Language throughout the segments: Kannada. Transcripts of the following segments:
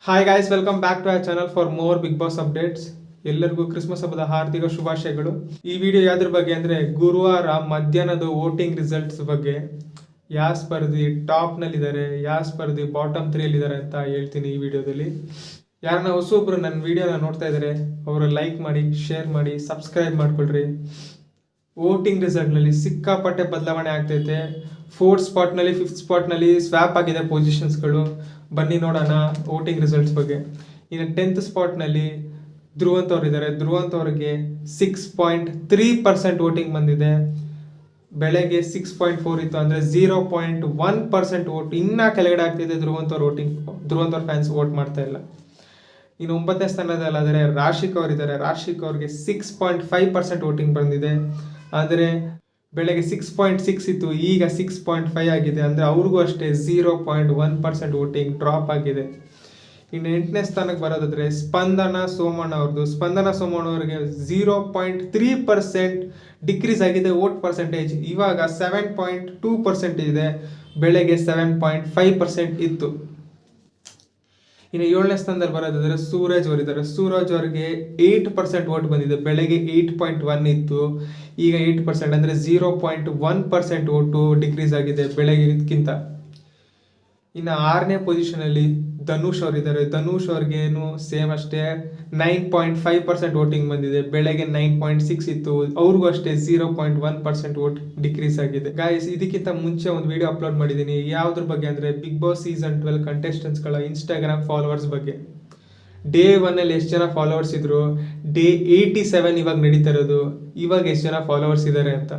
Hi guys, welcome back to our channel for more Bigg Boss updates. ಎಲ್ಲರಿಗೂ ಕ್ರಿಸ್ಮಸ್ ಹಬ್ಬದ ಹಾರ್ದಿಕ ಶುಭಾಶಯಗಳು. ಈ ವಿಡಿಯೋ ಯಾವ್ದ್ರ ಬಗ್ಗೆ ಅಂದರೆ, ಗುರುವಾರ ಮಧ್ಯಾಹ್ನದ ವೋಟಿಂಗ್ ರಿಸಲ್ಟ್ಸ್ ಬಗ್ಗೆ. ಯಾವ ಸ್ಪರ್ಧಿ ಟಾಪ್ನಲ್ಲಿದ್ದಾರೆ, ಯಾವ ಸ್ಪರ್ಧಿ ಬಾಟಮ್ 3ಯಲ್ಲಿದ್ದಾರೆ ಅಂತ ಹೇಳ್ತೀನಿ ಈ ವಿಡಿಯೋದಲ್ಲಿ. ಯಾರನ್ನ ಹೊಸೊಬ್ರು ನನ್ನ ವಿಡಿಯೋನ ನೋಡ್ತಾ ಇದ್ದಾರೆ ಅವರು ಲೈಕ್ ಮಾಡಿ, ಶೇರ್ ಮಾಡಿ, ಸಬ್ಸ್ಕ್ರೈಬ್ ಮಾಡ್ಕೊಳ್ರಿ. ವೋಟಿಂಗ್ ರಿಸಲ್ಟ್ನಲ್ಲಿ ಸಿಕ್ಕಾಪಟ್ಟೆ ಬದಲಾವಣೆ ಆಗ್ತೈತೆ. 4th ಸ್ಪಾಟ್ನಲ್ಲಿ 5th ಸ್ಪಾಟ್ನಲ್ಲಿ ಸ್ವ್ಯಾಪ್ ಆಗಿದೆ ಪೊಸಿಷನ್ಸ್ಗಳು. ಬನ್ನಿ ನೋಡೋಣ ವೋಟಿಂಗ್ ರಿಸಲ್ಟ್ಸ್ ಬಗ್ಗೆ. ಇನ್ನು 10th ಸ್ಪಾಟ್ನಲ್ಲಿ ಧ್ರುವಂತ್ ಅವ್ರು ಇದ್ದಾರೆ. ಧ್ರುವಂತ್ ಅವ್ರಿಗೆ 6.3% ವೋಟಿಂಗ್ ಬಂದಿದೆ. ಬೆಳಗ್ಗೆ 6.4 ಇತ್ತು, ಅಂದರೆ 0.1% ವೋಟ್. ಇನ್ನೂ ಕೆಳಗಡೆ ಆಗ್ತಿದೆ ಧ್ರುವಂತ್ ಅವ್ರ ವೋಟಿಂಗ್. ಧ್ರುವಂತ್ ಅವ್ರ ಫ್ಯಾನ್ಸ್ ವೋಟ್ ಮಾಡ್ತಾ ಇಲ್ಲ. ಇನ್ನು 9ನೇ ಸ್ಥಾನದಲ್ಲಾದರೆ ರಾಶಿಕ್ ಅವರಿದ್ದಾರೆ. ರಾಶಿಕ್ ಅವ್ರಿಗೆ 6.5% ವೋಟಿಂಗ್ ಬಂದಿದೆ. ಆದರೆ ಬೆಳಗ್ಗೆ 6.6 ಇತ್ತು, ಈಗ 6.5 ಆಗಿದೆ. ಅಂದರೆ ಅವ್ರಿಗೂ ಅಷ್ಟೇ 0.1% ವೋಟಿಂಗ್ ಡ್ರಾಪ್ ಆಗಿದೆ. ಇನ್ನು 8ನೇ ಸ್ಥಾನಕ್ಕೆ ಬರೋದಾದರೆ ಸ್ಪಂದನ ಸೋಮಣ್ಣ ಅವ್ರದ್ದು. ಸ್ಪಂದನ ಸೋಮಣ್ಣ ಅವ್ರಿಗೆ 0.3% ಡಿಕ್ರೀಸ್ ಆಗಿದೆ ವೋಟ್ ಪರ್ಸೆಂಟೇಜ್. ಇವಾಗ 7.2% ಇದೆ. ಬೆಳಗ್ಗೆ 7.5% ಇತ್ತು. ಇನ್ನು 7ನೇ ಸ್ಥಾನದಲ್ಲಿ ಬರೋದಾದರೆ ಸೂರಜ್ ಅವರಿದ್ದಾರೆ. ಸೂರಜ್ ಅವರಿಗೆ 8% ವೋಟ್ ಬಂದಿದೆ. ಬೆಳಗ್ಗೆ 8.1 ಇತ್ತು, ಈಗ 8%, ಅಂದರೆ 0.1% ವೋಟು ಡಿಕ್ರೀಸ್ ಆಗಿದೆ ಬೆಳಗ್ಗೆಗಿಂತ. ಇನ್ನು 6ನೇ ಪೊಸಿಷನಲ್ಲಿ ಧನುಷ್ ಅವರಿದ್ದಾರೆ. ಧನುಷ್ ಅವ್ರಿಗೇನು ಸೇಮ್ ಅಷ್ಟೇ 9.5% ವೋಟಿಂಗ್ ಬಂದಿದೆ. ಬೆಳಗ್ಗೆ 9.6 ಇತ್ತು, ಅವ್ರಿಗೂ ಅಷ್ಟೇ 0.1% ವೋಟ್ ಡಿಕ್ರೀಸ್ ಆಗಿದೆ. ಗಾಯ್ಸ್, ಇದಕ್ಕಿಂತ ಮುಂಚೆ ಒಂದು ವಿಡಿಯೋ ಅಪ್ಲೋಡ್ ಮಾಡಿದ್ದೀನಿ. ಯಾವುದ್ರ ಬಗ್ಗೆ ಅಂದರೆ ಬಿಗ್ ಬಾಸ್ ಸೀಸನ್ 12 ಕಂಟೆಸ್ಟೆಂಟ್ಸ್ಗಳ ಇನ್ಸ್ಟಾಗ್ರಾಮ್ ಫಾಲೋವರ್ಸ್ ಬಗ್ಗೆ. ಡೇ 1 ಎಷ್ಟು ಜನ ಫಾಲೋವರ್ಸ್ ಇದ್ರು, ಡೇ 87 ಇವಾಗ ನಡೀತಾ ಇರೋದು, ಇವಾಗ ಎಷ್ಟು ಜನ ಫಾಲೋವರ್ಸ್ ಇದ್ದಾರೆ ಅಂತ.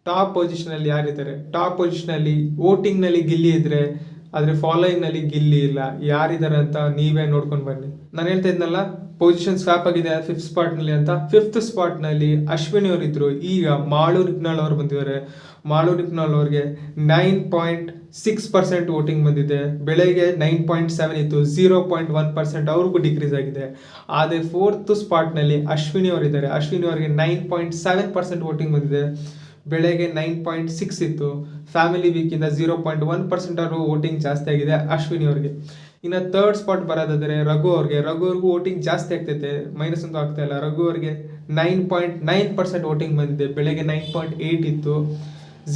ಟಾಪ್ ಪೊಸಿಷನಲ್ಲಿ ಯಾರಿದ್ದಾರೆ? ಟಾಪ್ ಪೊಸಿಷನಲ್ಲಿ ವೋಟಿಂಗ್ನಲ್ಲಿ ಗಿಲ್ಲಿ ಇದ್ರೆ, ಆದರೆ ಫಾಲೋಯಿಂಗ್ನಲ್ಲಿ ಗಿಲ್ಲಿ ಇಲ್ಲ. ಯಾರಿದ್ದಾರೆ ಅಂತ ನೀವೇ ನೋಡ್ಕೊಂಡು ಬನ್ನಿ. ನಾನು ಹೇಳ್ತಾ ಇದ್ನಲ್ಲ, ಪೊಸಿಷನ್ ಸ್ವ್ಯಾಪ್ ಆಗಿದೆ 5th ಸ್ಪಾಟ್ನಲ್ಲಿ ಅಂತ. 5th ಸ್ಪಾಟ್ನಲ್ಲಿ ಅಶ್ವಿನಿ ಅವರಿದ್ದರು, ಈಗ ಮಾಳು ನಿಪ್ನಾಳ್ ಅವರು ಬಂದಿದ್ದಾರೆ. ಮಾಳು ನಿಪ್ನಾಳ್ ಅವ್ರಿಗೆ 9.6% ವೋಟಿಂಗ್ ಬಂದಿದೆ. ಬೆಳಗ್ಗೆ 9.7 ಇತ್ತು, 0.1% ಅವ್ರಿಗೂ ಡಿಕ್ರೀಸ್ ಆಗಿದೆ. ಆದರೆ 4th ಸ್ಪಾಟ್ನಲ್ಲಿ ಅಶ್ವಿನಿ ಅವರಿದ್ದಾರೆ. ಅಶ್ವಿನಿ ಅವರಿಗೆ 9.7% ವೋಟಿಂಗ್ ಬಂದಿದೆ. ಬೆಳಗ್ಗೆ 9.6 ಇತ್ತು. ಫ್ಯಾಮಿಲಿ ವೀಕಿಂದ 0.1% ಅವರು ವೋಟಿಂಗ್ ಜಾಸ್ತಿ ಆಗಿದೆ ಅಶ್ವಿನಿ ಅವ್ರಿಗೆ. ಇನ್ನು 3rd ಸ್ಪಾಟ್ ಬರೋದಾದರೆ ರಘು ಅವ್ರಿಗೆ. ರಘು ಅವ್ರಿಗೂ ವೋಟಿಂಗ್ ಜಾಸ್ತಿ ಆಗ್ತೈತೆ, ಮೈನಸ್ ಅಂತೂ ಆಗ್ತಾ ಇಲ್ಲ. ರಘು ಅವ್ರಿಗೆ 9.9% ವೋಟಿಂಗ್ ಬಂದಿದೆ. ಬೆಳಗ್ಗೆ 9.8 ಇತ್ತು,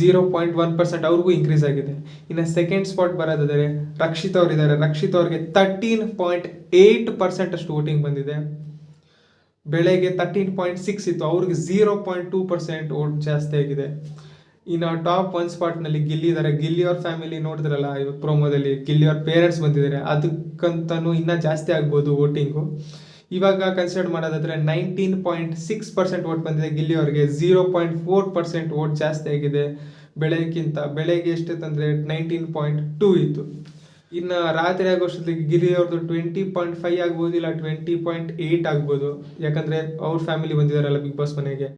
0.1% ಅವ್ರಿಗೂ ಇನ್ಕ್ರೀಸ್ ಆಗಿದೆ. ಇನ್ನು 2nd ಸ್ಪಾಟ್ ಬರೋದಾದರೆ ರಕ್ಷಿತ್ ಅವರಿದ್ದಾರೆ. ರಕ್ಷಿತ್ ಅವ್ರಿಗೆ 13.8% ಅಷ್ಟು ವೋಟಿಂಗ್ ಬಂದಿದೆ. ಬೆಳಗ್ಗೆ 13.6 ಇತ್ತು, ಅವ್ರಿಗೆ 0.2% ವೋಟ್ ಜಾಸ್ತಿ ಆಗಿದೆ. ಇನ್ನು ಟಾಪ್ 1 ಸ್ಪಾಟ್ನಲ್ಲಿ ಗಿಲ್ಲಿ ಇದ್ದಾರೆ. ಗಿಲ್ಲಿ ಅವ್ರ ಫ್ಯಾಮಿಲಿ ನೋಡಿದ್ರಲ್ಲ ಇವಾಗ ಪ್ರೋಮೋದಲ್ಲಿ, ಗಿಲ್ಲಿ ಅವ್ರ ಪೇರೆಂಟ್ಸ್ ಬಂದಿದ್ದಾರೆ. ಅದಕ್ಕಂತನೂ ಇನ್ನೂ ಜಾಸ್ತಿ ಆಗ್ಬೋದು ವೋಟಿಂಗು. ಇವಾಗ ಕನ್ಸಿಡರ್ ಮಾಡೋದಾದರೆ 19.6% ವೋಟ್ ಬಂದಿದೆ ಗಿಲ್ಲಿ ಅವ್ರಿಗೆ. 0.4% ವೋಟ್ ಜಾಸ್ತಿ ಆಗಿದೆ ಬೆಳಗ್ಗಿಂತ. ಬೆಳಗ್ಗೆ ಎಷ್ಟಿತ್ತಂದರೆ 19.2 ಇತ್ತು. ಇನ್ನು ರಾತ್ರಿ ಆಗೋಷ್ಟೊತ್ತಿಗೆ ಗಿರಿ ಅವ್ರದ್ದು 20.5 ಆಗ್ಬೋದು, ಇಲ್ಲ 20.8 ಆಗ್ಬೋದು. ಯಾಕಂದರೆ ಅವ್ರ ಫ್ಯಾಮಿಲಿ ಬಂದಿದ್ದಾರಲ್ಲ ಬಿಗ್ ಬಾಸ್ ಮನೆಗೆ.